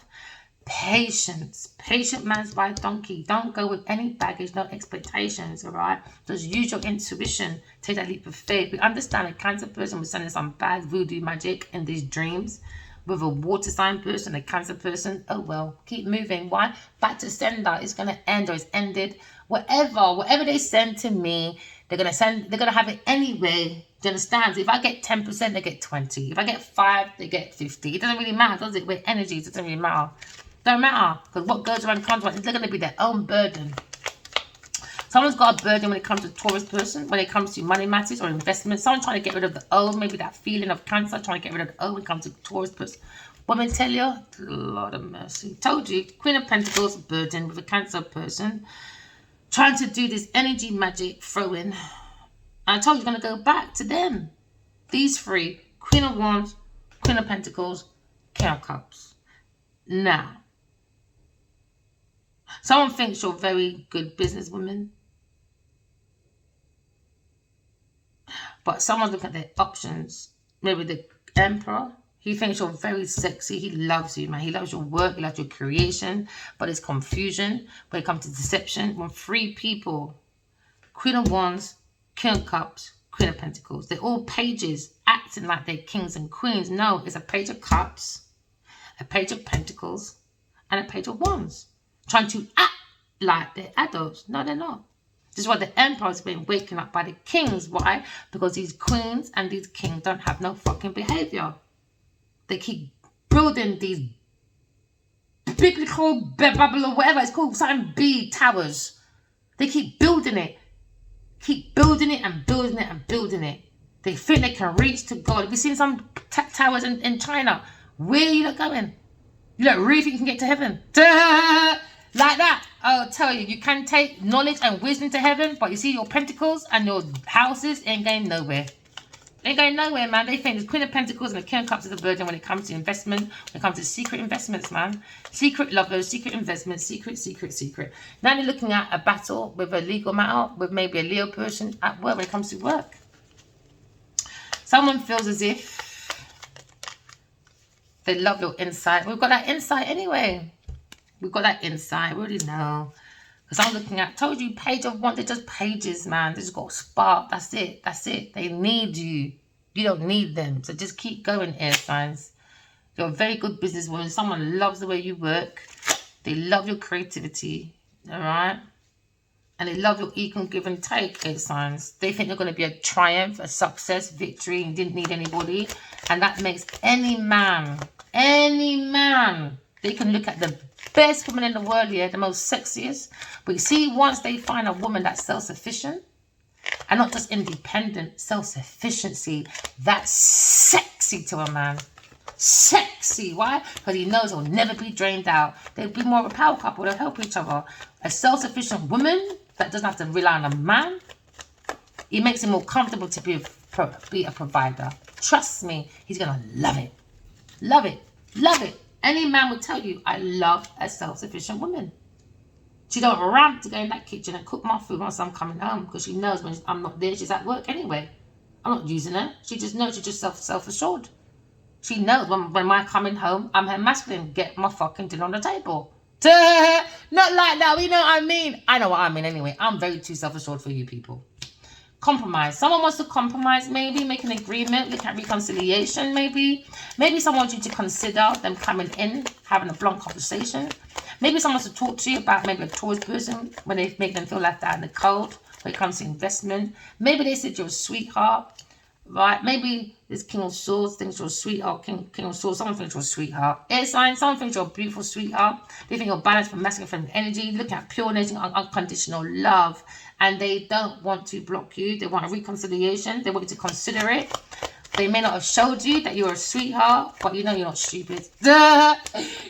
Patience. Patient man's by donkey. Don't go with any baggage, no expectations, all right? Just use your intuition. Take that leap of faith. We understand a Cancer person was sending some bad voodoo magic in these dreams. With a water sign person, a Cancer person, oh well, keep moving. Why? Back to sender. It's going to end or it's ended. Whatever they send to me, they're going to have it anyway. Do you understand? So if I get 10%, they get 20. If I get 5, they get 50. It doesn't really matter, does it? With energy, it doesn't really matter. Don't matter, because what goes around comes around. They're going to be their own burden. Someone's got a burden when it comes to Taurus person, when it comes to money matters or investment. Someone trying to get rid of the old, maybe that feeling of Cancer, trying to get rid of the old when it comes to Taurus person. Women tell you, Lord of mercy. Told you, Queen of Pentacles, burden with a Cancer person. Trying to do this energy magic throwing. I told you, you're going to go back to them. These three, Queen of Wands, Queen of Pentacles, King of Cups. Now, someone thinks you're a very good businesswoman. But someone's looking at their options. Maybe the Emperor. He thinks you're very sexy. He loves you, man. He loves your work. He loves your creation. But it's confusion when it comes to deception. When three people, Queen of Wands, King of Cups, Queen of Pentacles, they're all pages acting like they're kings and queens. No, it's a page of cups, a page of pentacles, and a page of wands. Trying to act like they're adults. No, they're not. This is why the Emperor's been waking up by the kings. Why? Because these queens and these kings don't have no fucking behavior. They keep building these biblical Babylon, whatever it's called, something B towers. They keep building it. Keep building it and building it and building it. They think they can reach to God. Have you seen some towers in China? Where are you not going? You don't really think you can get to heaven? Like that. I'll tell you, you can take knowledge and wisdom to heaven, but you see your pentacles and your houses ain't going nowhere. Ain't going nowhere, man. They think the Queen of Pentacles and the King of Cups is a burden when it comes to investment, when it comes to secret investments, man. Secret lovers, secret investments, secret. Now they're looking at a battle with a legal matter, with maybe a Leo person at work when it comes to work. Someone feels as if they love your insight. We've got that insight anyway. We've got that insight. We already know. Because I'm looking at, told you, page of one. They're just pages, man. They just got a spark. That's it. That's it. They need you. You don't need them. So just keep going, air signs. You're a very good businesswoman. Someone loves the way you work. They love your creativity. All right? And they love your equal give and take, air signs. They think you're going to be a triumph, a success, victory. You didn't need anybody. And that makes any man, they can look at the best woman in the world here, the most sexiest. But you see, once they find a woman that's self-sufficient, and not just independent, self-sufficiency, that's sexy to a man. Sexy. Why? Because he knows he'll never be drained out. They'll be more of a power couple. They'll help each other. A self-sufficient woman that doesn't have to rely on a man, it makes him more comfortable to be a provider. Trust me, he's going to love it. Love it. Love it. Any man will tell you, I love a self-sufficient woman. She don't run to go in that kitchen and cook my food once I'm coming home, because she knows when I'm not there, she's at work anyway. I'm not using her. She just knows she's just self-assured. She knows when I'm coming home, I'm her masculine. Get my fucking dinner on the table. Not like that. You know what I mean? I know what I mean anyway. I'm very too self-assured for you people. Compromise. Someone wants to compromise, maybe make an agreement, look at reconciliation, maybe someone wants you to consider them coming in, having a blunt conversation. Maybe someone wants to talk to you about maybe a Taurus person when they make them feel left out in the cold when it comes to investment. Maybe they said you're a sweetheart, right? Maybe this King of Swords thinks you're a sweetheart, King of Swords, someone thinks you're a sweetheart. Air sign, someone thinks you're a beautiful sweetheart. They think you're balanced from masculine feminine energy, looking at pureness and unconditional love. And they don't want to block you. They want a reconciliation. They want you to consider it. They may not have showed you that you're a sweetheart, but you know you're not stupid.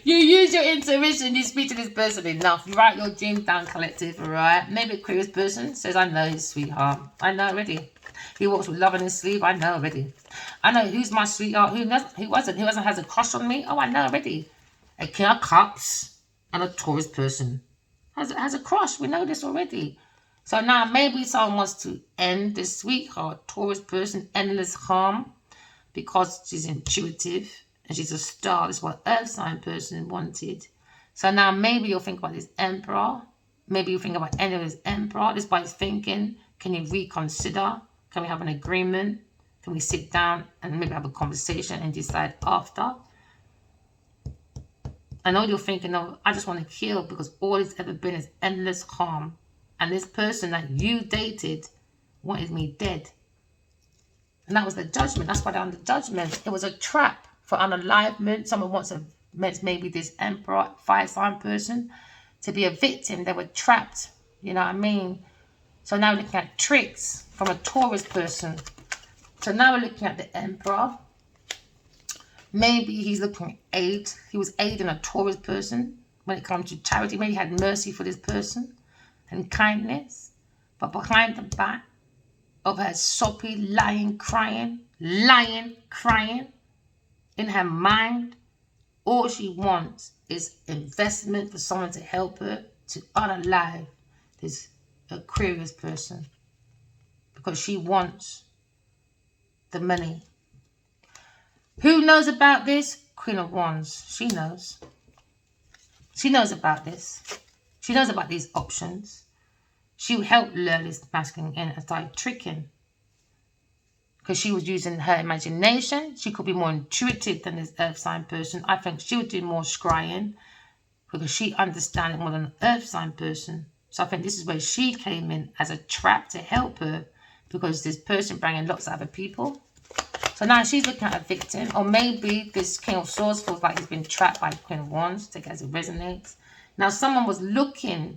You use your intuition. You speak to this person enough. You write your dreams down, collective, all right? Maybe a Aquarius person says, I know he's a sweetheart. I know already. He walks with love in his sleeve. I know already. I know who's my sweetheart. Who wasn't has a crush on me. Oh, I know already. A King of Cups and a Taurus person has a crush. We know this already. So now maybe someone wants to end this sweetheart, Taurus person, endless harm, because she's intuitive and she's a star. That's what earth sign person wanted. So now maybe you'll think about this emperor. Maybe you think about ending this emperor. This is why it's thinking, can you reconsider? Can we have an agreement? Can we sit down and maybe have a conversation and decide after? I know you're thinking of, I just want to kill, because all it's ever been is endless harm. And this person that you dated wanted me dead. And that was the judgment. That's why they're under judgment. It was a trap for unalivement. Someone wants to, maybe this emperor, fire sign person, to be a victim. They were trapped. You know what I mean? So now we're looking at tricks from a Taurus person. So now we're looking at the emperor. Maybe he's looking at aid. He was aiding a Taurus person when it comes to charity. Maybe he had mercy for this person and kindness. But behind the back of her soppy, lying, crying in her mind, all she wants is investment for someone to help her to unalive this Aquarius person, because she wants the money. Who knows about this? Queen of Wands. She knows. She knows about this. She knows about these options. She helped lure this masculine in and started tricking, because she was using her imagination. She could be more intuitive than this earth sign person. I think she would do more scrying, because she understands more than an earth sign person. So I think this is where she came in as a trap to help her, because this person bringing lots of other people. So now she's looking at a victim, or maybe this King of Swords feels like he's been trapped by the Queen of Wands. Take it as it resonates. Now someone was looking,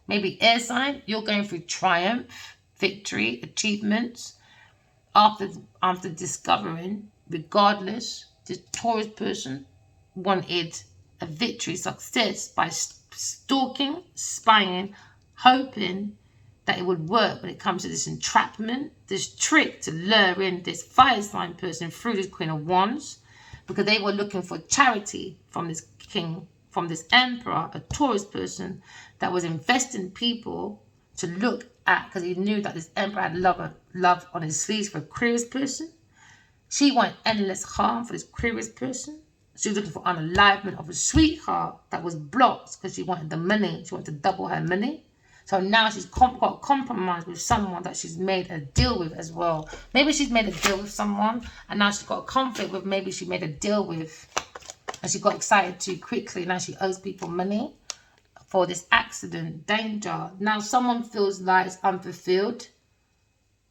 maybe air sign, you're going through triumph, victory, achievements, after discovering, regardless, this Taurus person wanted a victory, success, by stalking, spying, hoping that it would work when it comes to this entrapment, this trick to lure in this fire sign person through this Queen of Wands, because they were looking for charity from this king, from this emperor, a Taurus person that was investing people to look at, because he knew that this emperor had love on his sleeves for a Aquarius person. She wanted endless harm for this Aquarius person. She was looking for unalivement of a sweetheart that was blocked because she wanted the money. She wanted to double her money. So now she's got a compromise with someone that she's made a deal with as well. Maybe she's made a deal with someone and now she's got a conflict with maybe she made a deal with, and she got excited too quickly. Now she owes people money for this accident, danger. Now someone feels like it's unfulfilled.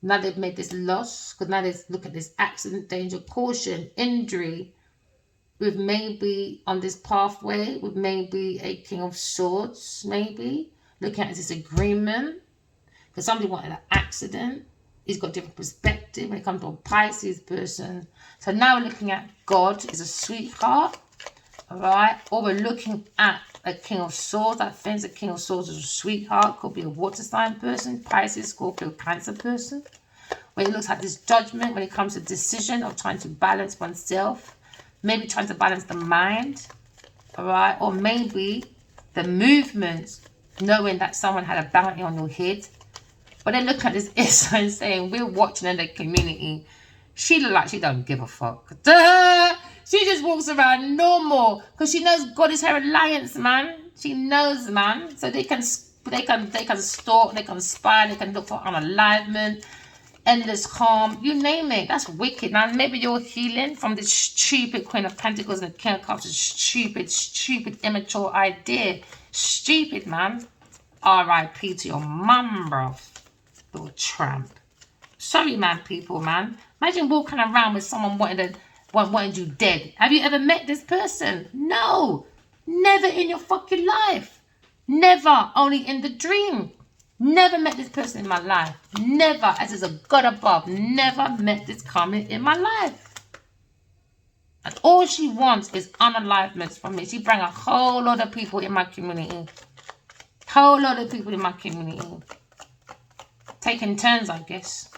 Now they've made this loss, because now they look at this accident, danger, caution, injury, with maybe on this pathway, with maybe a King of Swords, maybe looking at this agreement, because somebody wanted an accident. He's got different perspective when it comes to a Pisces person. So now we're looking at God is a sweetheart, all right? Or we're looking at a King of Swords. I think the King of Swords is a sweetheart. Could be a water sign person, Pisces, Scorpio, Cancer person. When it looks at this judgment, when it comes to decision of trying to balance oneself, maybe trying to balance the mind, all right? Or maybe the movements, knowing that someone had a bounty on your head. But then look at this Airsign saying, we're watching in the community. She look like she don't give a fuck. She just walks around normal, because she knows God is her alliance, man. She knows, man. So they can stalk, they can spy, they can look for unalivement, endless harm, you name it. That's wicked. Now maybe you're healing from this stupid Queen of Pentacles and the King of Cups. Stupid, immature idea. Stupid, man. R.I.P. to your mum, bro. Little tramp. Sorry, man, people, man. Imagine walking around with someone wanting you dead. Have you ever met this person? No. Never in your fucking life. Never. Only in the dream. Never met this person in my life. Never. As is a God above. Never met this Karmic in my life. And all she wants is unalivements from me. She bring a whole lot of people in my community. Whole lot of people in my community. Taking turns, I guess.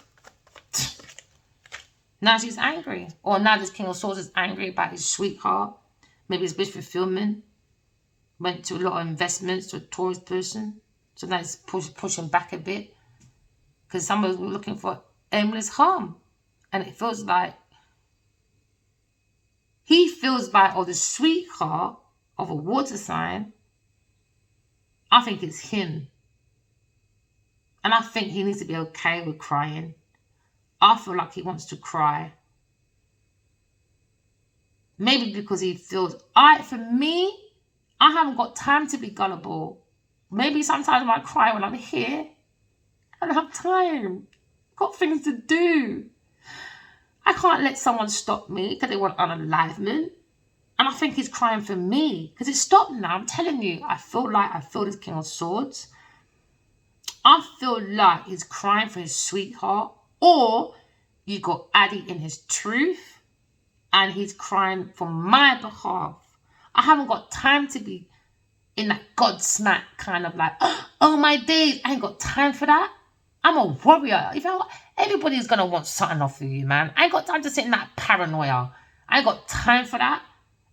Now she's angry. Or now this King of Swords is angry about his sweetheart. Maybe his wish fulfillment. Went to a lot of investments to a Taurus person. So now it's pushing back a bit. Because someone's looking for aimless harm. And it feels like he feels like, oh, the sweetheart of a water sign. I think it's him. And I think he needs to be okay with crying. I feel like he wants to cry. Maybe because he feels, for me, I haven't got time to be gullible. Maybe sometimes I cry when I'm here. I don't have time. I've got things to do. I can't let someone stop me because they want unalivement. And I think he's crying for me. Because it's stopped now, I'm telling you. I feel this King of Swords. I feel like he's crying for his sweetheart. Or you got Addy in his truth. And he's crying for my behalf. I haven't got time to be in that Godsmack kind of like, oh my days, I ain't got time for that. I'm a warrior. Everybody's going to want something off of you, man. I ain't got time to sit in that paranoia. I ain't got time for that.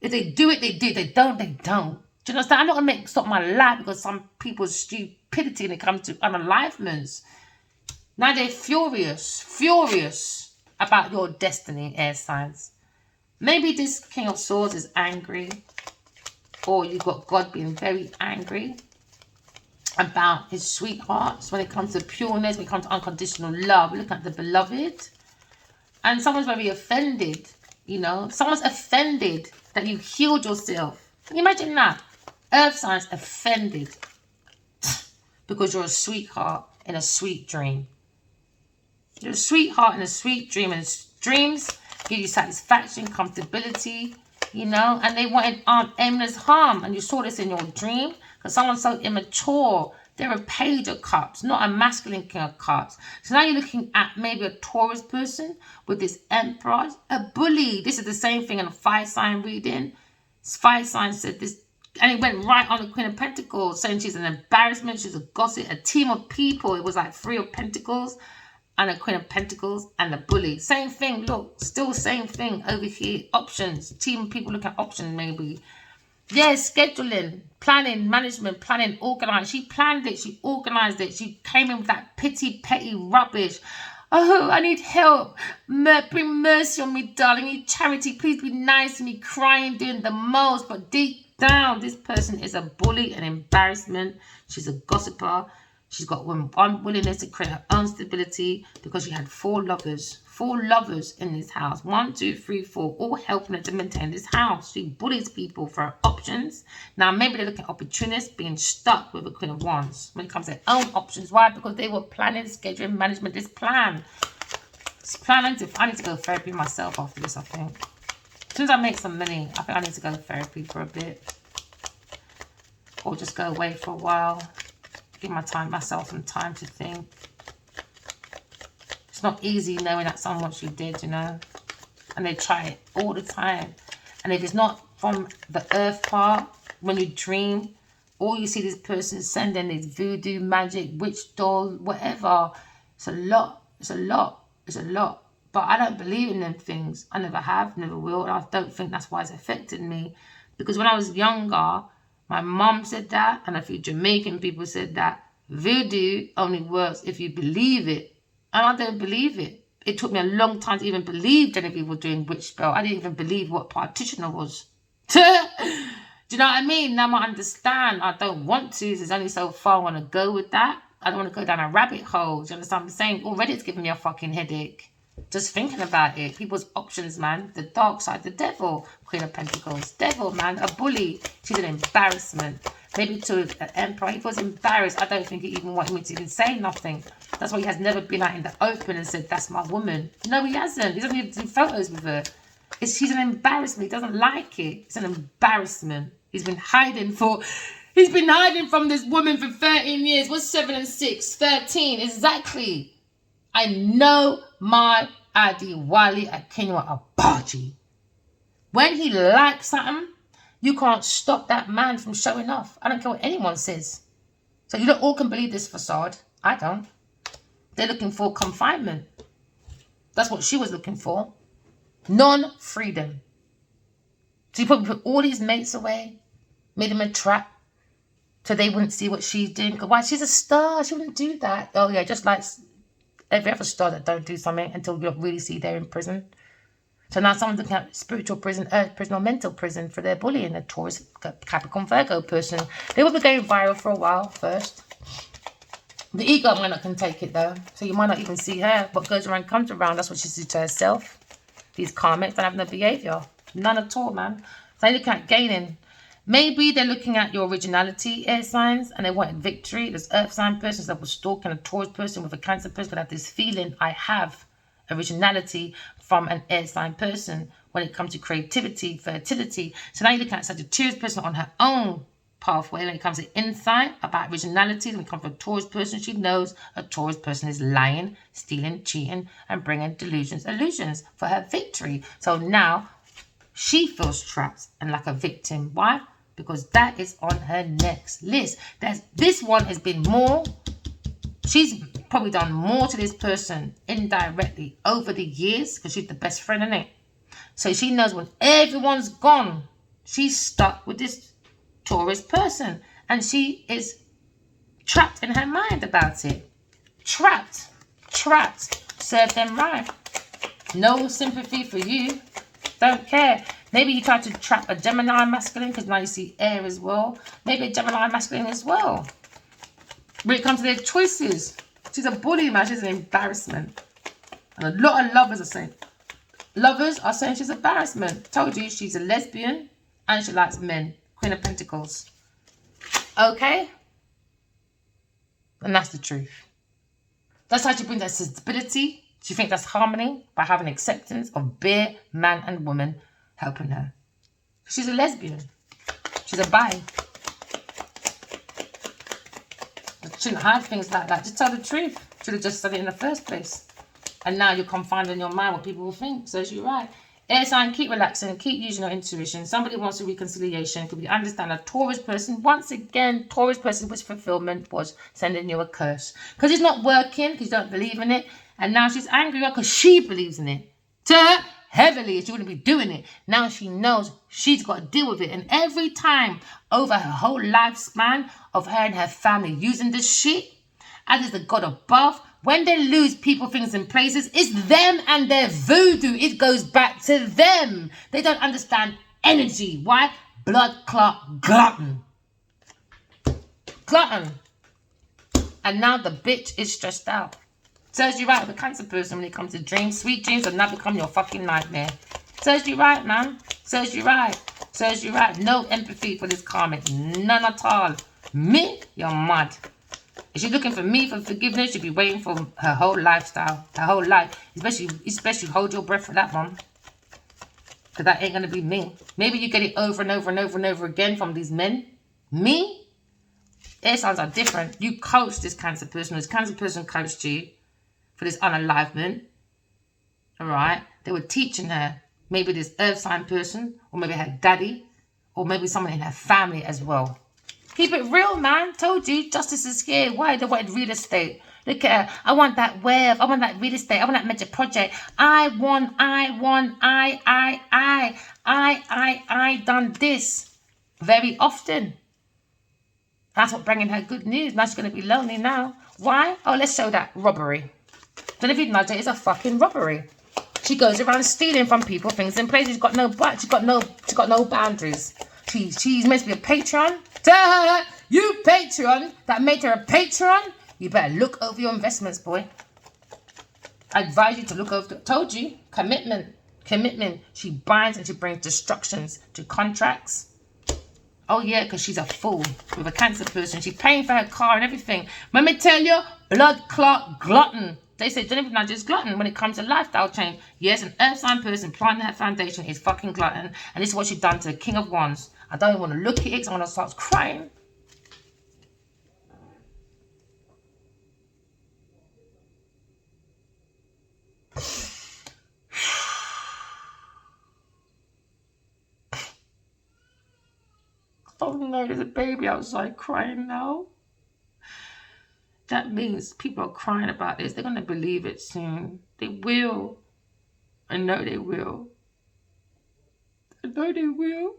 If they do it, they do. If they don't, they don't. Do you understand? I'm not going to stop my life because some people's stupidity when it comes to unalivements. Now they're furious about your destiny, air signs. Maybe this King of Swords is angry. Or you've got God being very angry about his sweethearts when it comes to pureness, when it comes to unconditional love. Look at the beloved. And someone's very offended, you know. Someone's offended that you healed yourself. Can you imagine that? Earth signs offended because you're a sweetheart in a sweet dream. You're a sweetheart in a sweet dream, and dreams give you satisfaction, comfortability, you know, and they wanted aimless harm. And you saw this in your dream because someone's so immature. They're a Page of Cups, not a masculine King of Cups. So now you're looking at maybe a Taurus person with this Emperor, a bully. This is the same thing in a fire sign reading. Fire sign said this, and it went right on the Queen of Pentacles, saying she's an embarrassment, she's a gossip, a team of people. It was like 3 of Pentacles and a Queen of Pentacles and the bully. Same thing, look, still same thing over here. Options, team of people look at options maybe. Yeah, scheduling, planning, management, planning, organized. She planned it, she organized it. She came in with that petty rubbish. Oh, I need help. Bring mercy on me, darling. I need charity. Please be nice to me. Crying, doing the most. But deep down, this person is a bully, an embarrassment. She's a gossiper. She's got unwillingness to create her own stability because she had 4 lovers. 4 lovers in this house. 1, 2, 3, 4. All helping her to maintain this house. She bullies people for her options. Now, maybe they're looking at opportunists being stuck with a Queen of Wands when it comes to their own options. Why? Because they were planning, scheduling, management. This plan. I need to go therapy myself after this, I think. As soon as I make some money, I think I need to go to therapy for a bit. Or just go away for a while. Give myself some time to think. It's not easy knowing that someone wants you dead, you know. And they try it all the time. And if it's not from the earth part, when you dream, all you see this person sending this voodoo, magic, witch doll, whatever. It's a lot. It's a lot. It's a lot. But I don't believe in them things. I never have, never will. And I don't think that's why it's affected me. Because when I was younger, my mum said that, and a few Jamaican people said that voodoo only works if you believe it. And I don't believe it. It took me a long time to even believe Genevieve was doing witch spell. I didn't even believe what practitioner was. Do you know what I mean? Now I understand. I don't want to. There's only so far I want to go with that. I don't want to go down a rabbit hole. Do you understand what I'm saying? Already it's giving me a fucking headache. Just thinking about it. People's options, man. The dark side, the devil. Queen of Pentacles. Devil, man. A bully. She's an embarrassment. Maybe to an emperor. He was embarrassed. I don't think he even wanted me to even say nothing. That's why he has never been out in the open and said, that's my woman. No, he hasn't. He doesn't even do photos with her. She's an embarrassment. He doesn't like it. It's an embarrassment. He's been hiding from this woman for 13 years. What's 7 and 6? 13. Exactly. I know my Adiwali Akinwa Abaji. When he likes something, you can't stop that man from showing off. I don't care what anyone says. So you don't all can believe this facade. I don't. They're looking for confinement. That's what she was looking for. Non-freedom. So you probably put all these mates away, made them a trap So they wouldn't see what she's doing. Why? She's a star. She wouldn't do that. Oh, yeah, just like every other star that don't do something until you really see they're in prison. So now someone's looking at spiritual prison, earth prison, or mental prison for their bullying. A Taurus, Capricorn, Virgo person. They will be going viral for a while first. The ego might not can take it though. So you might not even see her. What goes around comes around. That's what she sees to herself. These karmics don't have no behavior. None at all, man. So they look at gaining. Maybe they're looking at your originality, air signs, and they want victory. There's earth sign persons that will stalk, and a Taurus person with a Cancer person could have this feeling, I have originality from an air sign person when it comes to creativity, fertility. So now you're looking at Sagittarius person on her own pathway when it comes to insight about originality. When it comes to a Taurus person, she knows a Taurus person is lying, stealing, cheating, and bringing delusions, illusions for her victory. So now she feels trapped and like a victim. Why? Because that is on her next list. This one has been more. She's probably done more to this person indirectly over the years because she's the best friend, isn't it? So she knows when everyone's gone, she's stuck with this Taurus person. And she is trapped in her mind about it. Trapped. Serve them right. No sympathy for you. Don't care. Maybe you try to trap a Gemini masculine because now you see air as well. Maybe a Gemini masculine as well. When it comes to their choices, she's a bully, man. She's an embarrassment. And a lot of lovers are saying she's an embarrassment. Told you she's a lesbian and she likes men. Queen of Pentacles. Okay? And that's the truth. That's how she brings that stability. She thinks that's harmony by having acceptance of bare man and woman helping her. She's a lesbian. She's a bi. She shouldn't hide things like that. Just tell the truth. Should have just said it in the first place. And now you're confined in your mind what people will think. So you're right. Air sign, keep relaxing. Keep using your intuition. Somebody wants a reconciliation. Could we understand a Taurus person? Once again, Taurus person wish fulfillment was sending you a curse. Because it's not working. Because you don't believe in it. And now she's angry because she believes in it. To her, heavily, she wouldn't be doing it. Now she knows she's got to deal with it. And every time over her whole lifespan of her and her family using this shit, as is the God above, when they lose people, things, and places, it's them and their voodoo. It goes back to them. They don't understand energy. Why? Blood clot glutton. Glutton. And now the bitch is stressed out. Serves you right with a Cancer person when it comes to dreams. Sweet dreams have now become your fucking nightmare. Serves you right, man. Serves you right. Serves you right. No empathy for this karmic. None at all. Me? You're mad. If she's looking for me for forgiveness, she'll be waiting for her whole lifestyle. Her whole life. Especially hold your breath for that one. Because that ain't going to be me. Maybe you get it over and over and over and over again from these men. Me? Air signs are different. You coached this Cancer person. This Cancer person coached you for this unalivement. Alright? They were teaching her. Maybe this earth sign person. Or maybe her daddy. Or maybe someone in her family as well. Keep it real, man. Told you. Justice is here. Why? They wanted real estate. Look at her. I want that wealth. I want that real estate. I want that major project. I done this very often. That's what bringing her good news. Now she's going to be lonely now. Why? Oh, let's show that robbery. Don't know if you know, it's a fucking robbery. She goes around stealing from people, things, and places. She's got no butt. She's got no boundaries. She's meant to be a patron. You Patreon that made her a patron. You better look over your investments, boy. I advise you to look over. Told you, commitment. She binds and she brings destructions to contracts. Oh yeah, because she's a fool with a Cancer person. She's paying for her car and everything. Let me tell you, blood clot glutton. They say don't even not just glutton when it comes to lifestyle change. Yes, an earth sign person planting her foundation is fucking glutton, and this is what she's done to the King of Wands. I don't even want to look at it because I want to start crying. Oh no, there's a baby outside crying now. That means people are crying about this. They're going to believe it soon. They will. I know they will. I know they will.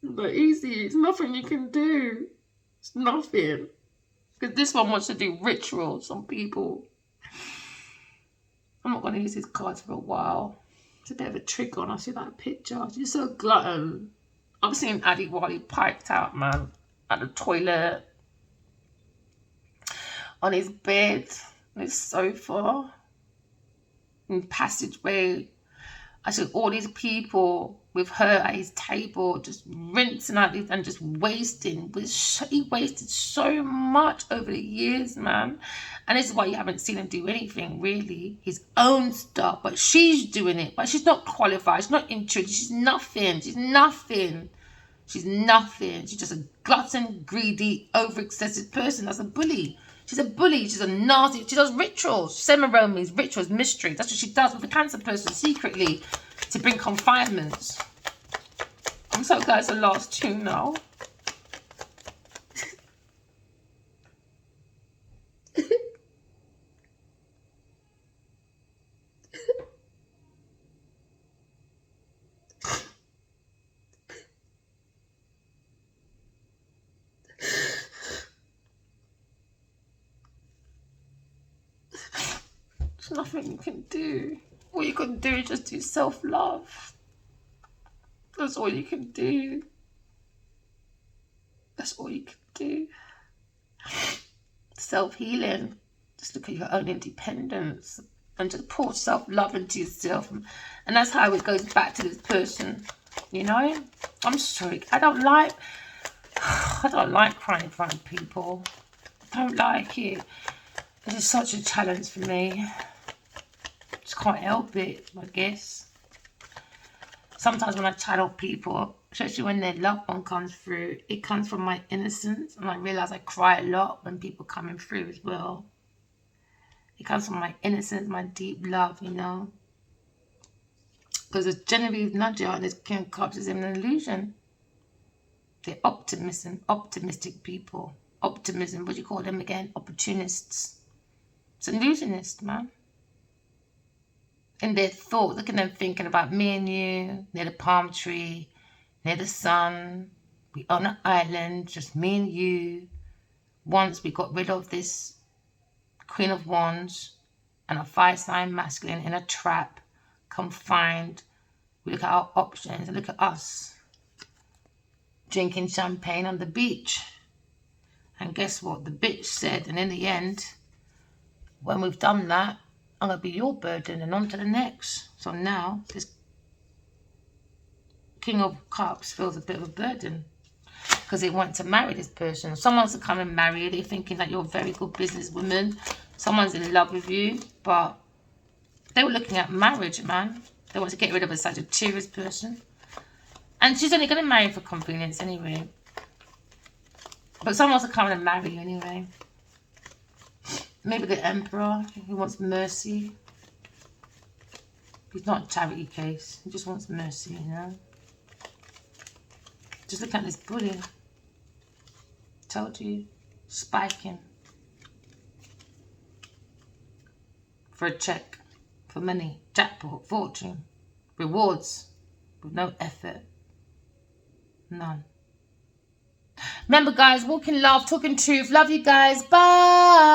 But easy, it's nothing you can do. It's nothing. Because this one wants to do rituals on people. I'm not going to use his cards for a while. It's a bit of a trick on. I see that picture. She's so glutton. I've seen Addy while he piped out, man. At the toilet. On his bed. On his sofa. In the passageway. I see all these people with her at his table just rinsing out these and just wasting. He wasted so much over the years, man. And this is why you haven't seen him do anything, really. His own stuff. But she's doing it. But she's not qualified. She's not interested. She's nothing. She's nothing. She's nothing. She's just a glutton, greedy, over-excessive person. That's a bully. She's a bully. She's a nasty. She does rituals, ceremonies, rituals, mysteries. That's what she does with a cancer person secretly to bring confinements. I'm so glad it's the last two now. There's nothing you can do. All you can do is just do self-love. That's all you can do. That's all you can do. Self-healing. Just look at your own independence and just pour self-love into yourself. And that's how it goes back to this person. You know? I'm sorry. I don't like crying in front of people. I don't like it. It is such a challenge for me. Just can't help it, I guess. Sometimes when I channel people, especially when their loved one comes through, it comes from my innocence. And I realise I cry a lot when people coming through as well. It comes from my innocence, my deep love, you know. Because the Genevieve Nudger and this King of Cups is an illusion. They're optimistic people. Optimism, what do you call them again? Opportunists. It's illusionist, man. In their thought, look at them thinking about me and you, near the palm tree, near the sun. We on an island, just me and you. Once we got rid of this Queen of Wands and a fire-sign masculine in a trap, confined. We look at our options and look at us drinking champagne on the beach. And guess what? The bitch said, and in the end, when we've done that, I'm going to be your burden and on to the next. So now, this King of Cups feels a bit of a burden because they want to marry this person. Someone's to come and marry you. They're thinking that you're a very good businesswoman. Someone's in love with you, but they were looking at marriage, man. They want to get rid of a Sagittarius person. And she's only going to marry for convenience anyway. But someone's to come and marry you anyway. Maybe the Emperor, who wants mercy. He's not a charity case. He just wants mercy, you know. Just look at this bully. Told you. Spiking. For a check. For money. Jackpot. Fortune. Rewards. With no effort. None. Remember, guys, walking love, talking truth. Love you guys. Bye.